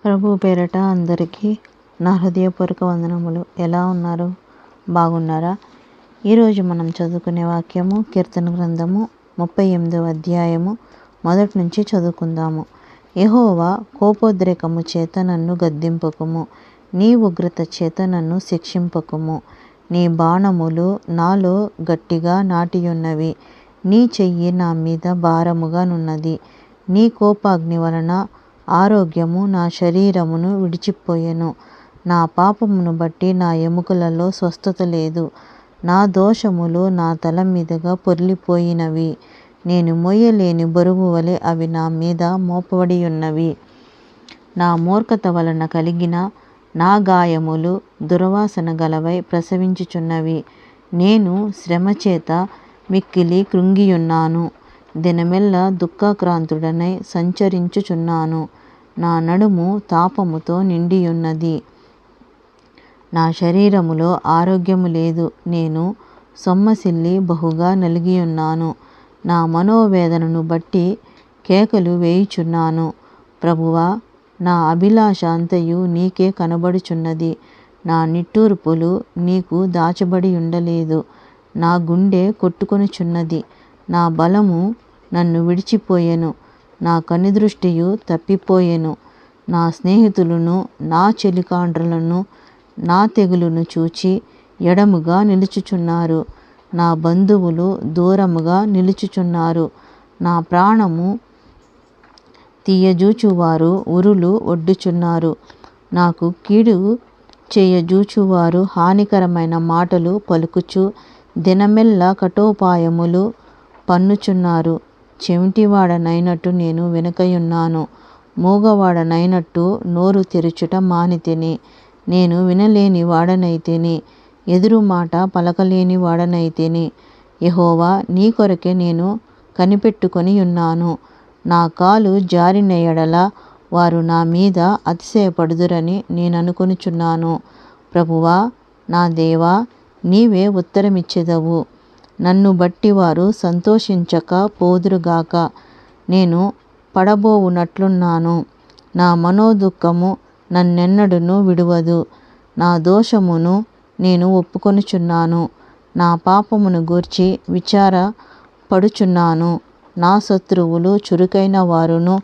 ప్రభు పేరట అందరికీ నా హృదయపూర్వక వందనములు. ఎలా ఉన్నారు? బాగున్నారా? ఈరోజు మనం చదువుకునే వాక్యము కీర్తన గ్రంథము 38వ అధ్యాయము మొదటి నుంచి చదువుకుందాము. యెహోవా కోపోద్రేకము చేత నన్ను గద్దింపకుము, నీ ఉగ్రత చేత నన్ను శిక్షింపకుము. నీ బాణములు నాలో గట్టిగా నాటియున్నవి, నీ చెయ్యి నా మీద భారముగా నున్నది. నీ కోపాగ్ని వలన ఆరోగ్యము నా శరీరమును విడిచిపోయెను. నా పాపమును బట్టి నా ఎముకలలో స్వస్థత లేదు. నా దోషములు నా తల మీదుగా పొర్లిపోయినవి. నేను మోయలేని బరువు వలె అవి నా మీద మోపబడియున్నవి. నా మూర్ఖత వలన కలిగిన నా గాయములు దుర్వాసన గలవై ప్రసవించుచున్నవి. నేను శ్రమచేత మిక్కిలి కృంగియున్నాను. దినమెల్లా దుఃఖాక్రాంతుడనై సంచరించుచున్నాను. నా నడుము తాపముతో నిండియున్నది. నా శరీరములో ఆరోగ్యము లేదు. నేను సొమ్మసిల్లి బహుగా నలిగియున్నాను. నా మనోవేదనను బట్టి కేకలు వేయుచున్నాను. ప్రభువా, నా అభిలాష అంతయు నీకే కనబడుచున్నది. నా నిట్టూర్పులు నీకు దాచబడి ఉండలేదు. నా గుండె కొట్టుకొనుచున్నది. నా బలము నన్ను విడిచిపోయెను. నా కనుదృష్టియు తప్పిపోయెను. నా స్నేహితులను, నా చెలికాండ్రులను నా తెగులును చూచి ఎడముగా నిలుచుచున్నారు. నా బంధువులు దూరముగా నిలుచుచున్నారు. నా ప్రాణము తీయజూచువారు ఉరులు ఒడ్డుచున్నారు. నాకు కీడు చేయజూచువారు హానికరమైన మాటలు పలుకుచు దినమెల్లా కఠోపాయములు పన్నుచున్నారు. చెవిటివాడనైనట్టు నేను వెనుకయున్నాను. మూగవాడనైనట్టు నోరు తెరుచుట మానితిని. నేను వినలేని వాడనైతిని, ఎదురు మాట పలకలేని వాడనైతిని. యెహోవా, నీ కొరకే నేను కనిపెట్టుకొని ఉన్నాను. నా కాలు జారిన ఎడల వారు నా మీద అతిశయపడుదురని నేననుకొనుచున్నాను. ప్రభువా, నా దేవా, నీవే ఉత్తరమిచ్చెదవు. నన్ను బట్టి వారు సంతోషించక పోదురుగాక. నేను పడబోవునట్లున్నాను. నా మనోదుఃఖము నన్నెన్నడును విడువదు. నా దోషమును నేను ఒప్పుకొనుచున్నాను. నా పాపమును గూర్చి విచారపడుచున్నాను. నా శత్రువులు చురుకైన వారును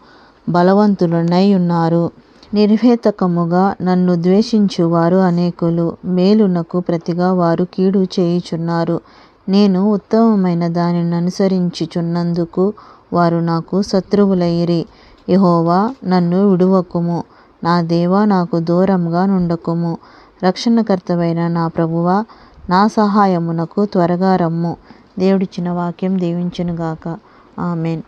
బలవంతులనై ఉన్నారు. నిర్హేతుకముగా నన్ను ద్వేషించువారు అనేకులు. మేలునకు ప్రతిగా వారు కీడు చేయుచున్నారు. నేను ఉత్తమమైన దానిని అనుసరించుచున్నందుకు వారు నాకు శత్రువులైరి. యెహోవా, నన్ను విడువకుము. నా దేవా, నాకు దూరముగా నుండకుము. రక్షణకర్తవైన నా ప్రభువా, నా సహాయమునకు త్వరగా రమ్ము. దేవుడిచ్చిన వాక్యం దీవించునుగాక. ఆమేన్.